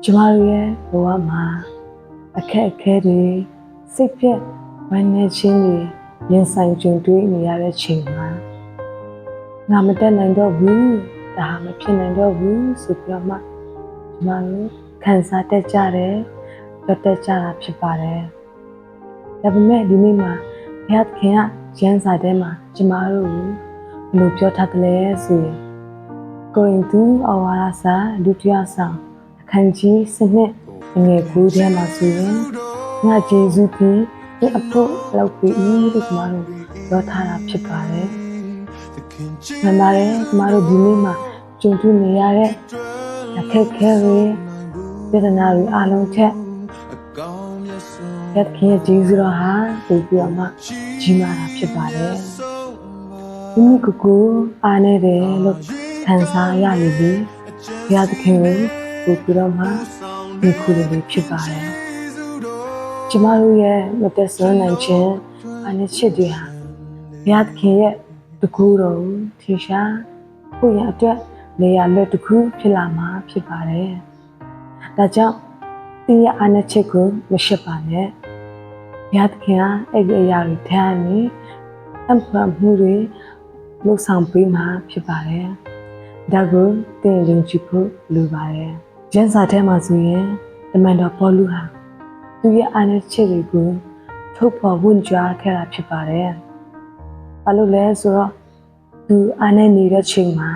ကျမတို့ရဲ့ဘဝမှာအခက်အခဲတွေစိတ်ပြက်ဝမ်းနည်းခြင်းတွေရင်ဆိုင်ကြုံတွေ့နေရတဲ့ချိန်မှာငါမတက်နိုင်တော့ဘူးဒါမဖြစ်နိုင်တော့ဘူးဆိုပြီးမှကျမတို့ခံစားတတ်ကြတယ်ကြတ်တက်ကြတာဖြစ်ပါတယ်ဒါပေမဲ့ဒီနေ့မှာဘုရားသခင်ကကျမ်းစာထဲမှာကျမတို့ကိုဘယ်လိုပြောထားတယ်လဲဆိုရင်ကိုရင်သူဩဝါဒစာဒုတိယဆောင်အခန်းကြီး7ငွေ9ထဲမှာဆိုရင်ငါဂျေဇုသည်ဒီအဖို့လောက်ပြီးလို့ကျမတို့ပြောထားတာဖြစ်ပါတယ်။မှန်ပါတယ်ကျမတို့ဒီနေ့မှာကြုံတွေ့နေရတဲ့အခက်အခဲတွေပြဿနာတွေအလုံးချက်ရက်ခင်ဂျေဇုတော်ဟာပို့ပြီးတော့မှကြီးမားတာဖြစ်ပါတယ်။မိမိကိုယ်ကိုအားနေတယ်လို့ခံစားရနေပြီ။ဘုရားသခင်ကိုပို့ပြီးတော့မှဒီခုလေးဖြစ်ပါတယ်။ကျမတို့ရဲ့မသက်စွမ်းနိုင်ခြင်းအနစ်ချစ်တွေဟာဘုရားသခင်ရဲ့တကူတော်ကိုထင်ရှားကိုယ့်ရဲ့အတွက်နေရာလွတ်တစ်ခုဖြစ်လာမှာဖြစ်ပါတယ်။ဒါကြောင့်တင်းရဲ့အနစ်ချစ်ကိုမရှက်ပါနဲ့။ဘုရားသခင်ကအဲ့ဒီအရာတွေထမ်းနေအမှန်မှုတွေလှုပ်ဆောင်ပေးမှာဖြစ်ပါတယ်။ဒါကိုတင်းရင်ကြည့်ဖို့လိုပါတယ်။ကျမ်းစာထဲမှာဆိုရင်တမန်တော်ပေါလုဟာသူရဲ့အာဏာချက်တွေကိုထုတ်ဖော်ဝန်ကြားခဲ့တာဖြစ်ပါတယ်။ဘာလို့လဲဆိုတော့သူအာဏာနေတဲ့ချိန်မှာ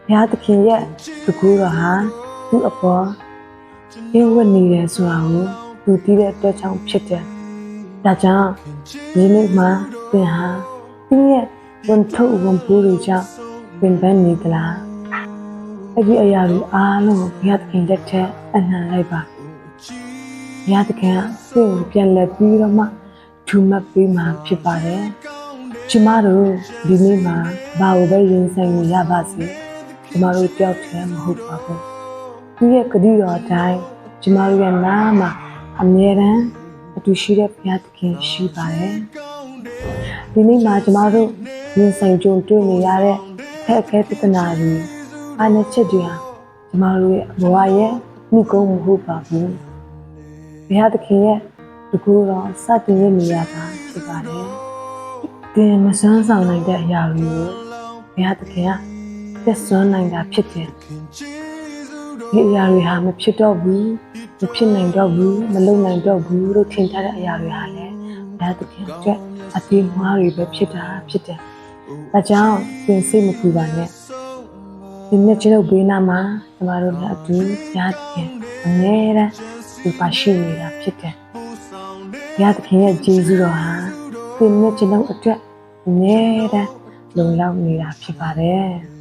ဘုရားသခင်ရဲ့တကူတော်ဟာသူ့အပေါ်ရင်းဝတ်နေတယ်ဆိုတာကိုသူသိတဲ့အတွက်ကြောင့်ဖြစ်တယ်။ဒါကြောင့်ဒီနေ့မှာသင်ဟာသူရဲ့ဝန်ထုတ်ဝန်ပိုးတွေကြောင့်ပြင်ပန်းနေသလား။အဲ့ဒီအရာတွေအားလုံးကိုဘုရားသခင်လက်ထက်အနှံလိုက်ပါဘုရားသခင်ကသူ့ကိုပြန်လည်ပြီးတော့မှထူမှတ်ပေးမှာဖြစ်ပါတယ်။ကျမတို့ဒီနေ့မှာဘာလို့ပဲရင်ဆိုင်နေရပါစေကျမတို့ကြောက်တယ်မဟုတ်ပါဘူး။သူရဲ့ဂရုတော်အတိုင်းကျမတို့ရဲ့နာမှာအမြဲတမ်းအတူရှိတဲ့ဘုရားသခင်ရှိပါတယ်။ဒီနေ့မှာကျမတို့ရင်ဆိုင်ကြုံတွေ့နေရတဲ့အခက်အခဲပြဿနာတွေအားနည်းချက်တွေဟာကျမတို့ရဲ့ဘဝရဲ့နှိကုံးမဟုတ်ပါဘူး။ဘုရားသခင်ရဲ့တကူတော်စတင်ရနေရတာဖြစ်ပါတယ်။သင်မစွမ်းဆောင်နိုင်တဲ့အရာတွေကိုဘုရားသခင်ကသက်စွမ်းနိုင်တာဖြစ်တယ်။ဒီအရာတွေဟာမဖြစ်တော့ဘူးမဖြစ်နိုင်တော့ဘူးမလုပ်နိုင်တော့ဘူးလို့ထင်ထားတဲ့အရာတွေဟာလည်းဘုရားသခင်အတွက်အသေးမွားတွေပဲဖြစ်တာဖြစ်တယ်။ဒါကြောင့်သင်စိတ်မပူပါနဲ့။ဒီနေ့ကျွန်တော်ဘေးနားမှာကျမတို့လည်းအတူဘုရားသခင်အမြဲတမ်းဒီပါရှိနေတာဖြစ်တယ်။ဘုရားသခင်ရဲ့ဂျေဇုတော်ဟာသင်နဲ့ကျွန်တော်အတွက်အမြဲတမ်းလုံလောက်နေတာဖြစ်ပါတယ်။